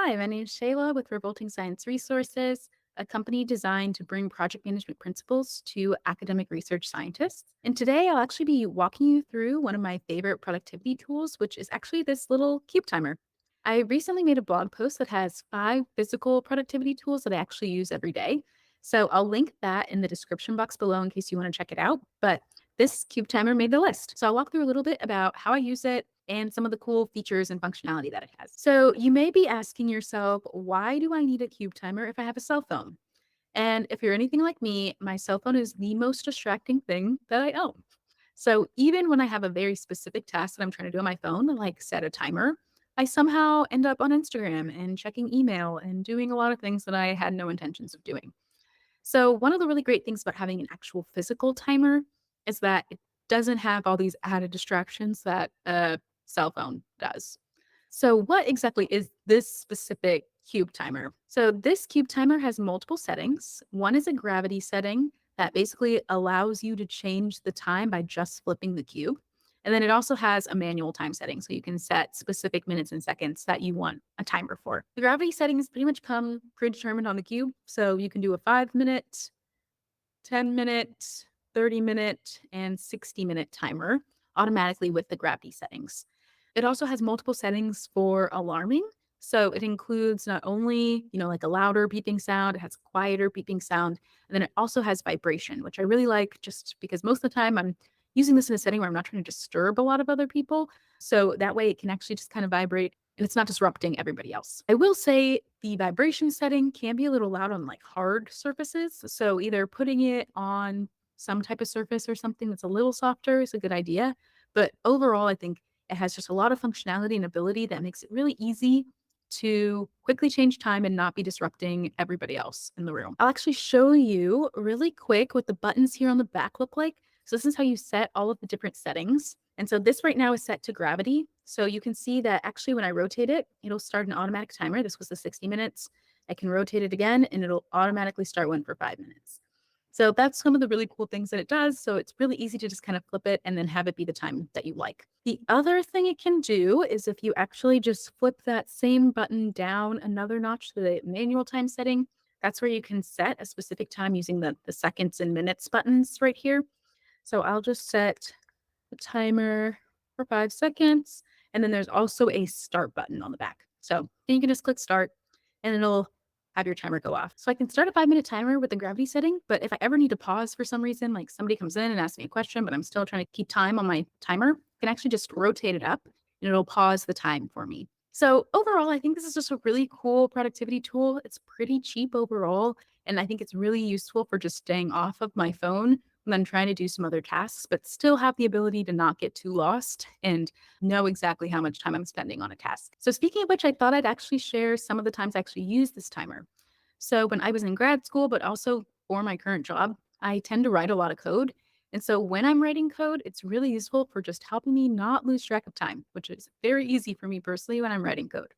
Hi, my name is Shayla with Revolting Science Resources, a company designed to bring project management principles to academic research scientists. And today I'll actually be walking you through one of my favorite productivity tools, which is actually this little cube timer. I recently made a blog post that has 5 physical productivity tools that I actually use every day. So I'll link that in the description box below in case you want to check it out. But this cube timer made the list. So I'll walk through a little bit about how I use it and some of the cool features and functionality that it has. So you may be asking yourself, why do I need a cube timer if I have a cell phone? And if you're anything like me, my cell phone is the most distracting thing that I own. So even when I have a very specific task that I'm trying to do on my phone, like set a timer, I somehow end up on Instagram and checking email and doing a lot of things that I had no intentions of doing. So, one of the really great things about having an actual physical timer is that it doesn't have all these added distractions that a cell phone does. So, what exactly is this specific cube timer? So, this cube timer has multiple settings. One is a gravity setting that basically allows you to change the time by just flipping the cube. And then it also has a manual time setting. So you can set specific minutes and seconds that you want a timer for. The gravity settings pretty much come predetermined on the cube. So you can do a 5 minute, 10 minute, 30 minute, and 60-minute timer automatically with the gravity settings. It also has multiple settings for alarming. So it includes not only, like a louder beeping sound, it has quieter beeping sound, and then it also has vibration, which I really like just because most of the time I'm using this in a setting where I'm not trying to disturb a lot of other people. So that way it can actually just kind of vibrate and it's not disrupting everybody else. I will say the vibration setting can be a little loud on like hard surfaces. So either putting it on some type of surface or something that's a little softer is a good idea. But overall, I think it has just a lot of functionality and ability that makes it really easy to quickly change time and not be disrupting everybody else in the room. I'll actually show you really quick what the buttons here on the back look like. So this is how you set all of the different settings. And so this right now is set to gravity. So you can see that actually when I rotate it, it'll start an automatic timer. This was the 60 minutes. I can rotate it again and it'll automatically start one for 5 minutes. So that's some of the really cool things that it does. So it's really easy to just kind of flip it and then have it be the time that you like. The other thing it can do is if you actually just flip that same button down another notch to the manual time setting, that's where you can set a specific time using the seconds and minutes buttons right here. So I'll just set the timer for 5 seconds. And then there's also a start button on the back. So then you can just click start and it'll have your timer go off. So I can start a 5 minute timer with the gravity setting. But if I ever need to pause for some reason, like somebody comes in and asks me a question, but I'm still trying to keep time on my timer, I can actually just rotate it up and it'll pause the time for me. So overall, I think this is just a really cool productivity tool. It's pretty cheap overall. And I think it's really useful for just staying off of my phone when I'm trying to do some other tasks, but still have the ability to not get too lost and know exactly how much time I'm spending on a task. So, speaking of which, I thought I'd actually share some of the times I actually use this timer. So, when I was in grad school, but also for my current job, I tend to write a lot of code. And so, when I'm writing code, it's really useful for just helping me not lose track of time, which is very easy for me personally when I'm writing code.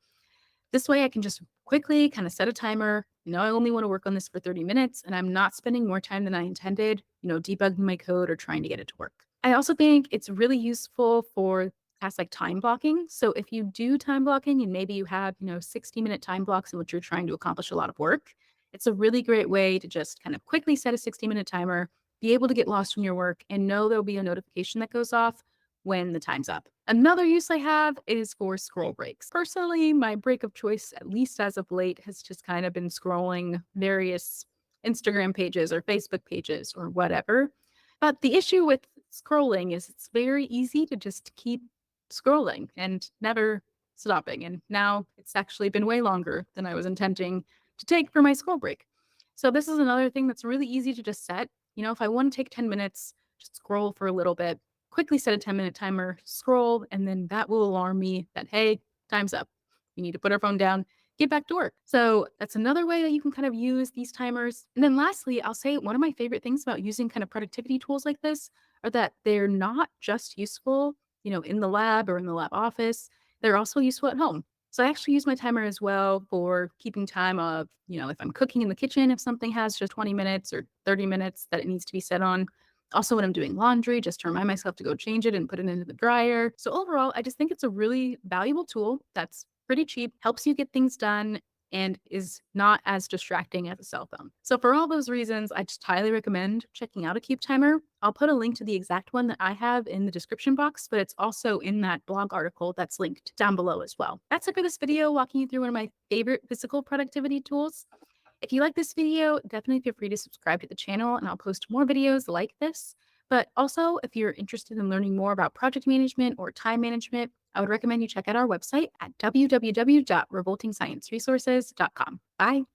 This way I can just quickly kind of set a timer. I only want to work on this for 30 minutes and I'm not spending more time than I intended, debugging my code or trying to get it to work. I also think it's really useful for tasks like time blocking. So if you do time blocking and maybe you have, 60-minute time blocks in which you're trying to accomplish a lot of work, it's a really great way to just kind of quickly set a 60-minute timer, be able to get lost from your work and know there'll be a notification that goes off when the time's up. Another use I have is for scroll breaks. Personally, my break of choice, at least as of late, has just kind of been scrolling various Instagram pages or Facebook pages or whatever. But the issue with scrolling is it's very easy to just keep scrolling and never stopping. And now it's actually been way longer than I was intending to take for my scroll break. So this is another thing that's really easy to just set. If I want to take 10 minutes, just scroll for a little bit, quickly set a 10-minute timer, scroll, and then that will alarm me that, hey, time's up. You need to put our phone down, get back to work. So that's another way that you can kind of use these timers. And then lastly, I'll say one of my favorite things about using kind of productivity tools like this are that they're not just useful, in the lab or in the lab office. They're also useful at home. So I actually use my timer as well for keeping time of, if I'm cooking in the kitchen, if something has just 20 minutes or 30 minutes that it needs to be set on. Also, when I'm doing laundry, just to remind myself to go change it and put it into the dryer. So overall, I just think it's a really valuable tool that's pretty cheap, helps you get things done, and is not as distracting as a cell phone. So for all those reasons, I just highly recommend checking out a cube timer. I'll put a link to the exact one that I have in the description box, but it's also in that blog article that's linked down below as well. That's it for this video, walking you through one of my favorite physical productivity tools. If you like this video, definitely feel free to subscribe to the channel and I'll post more videos like this. But also, if you're interested in learning more about project management or time management, I would recommend you check out our website at www.revoltingscienceresources.com. Bye.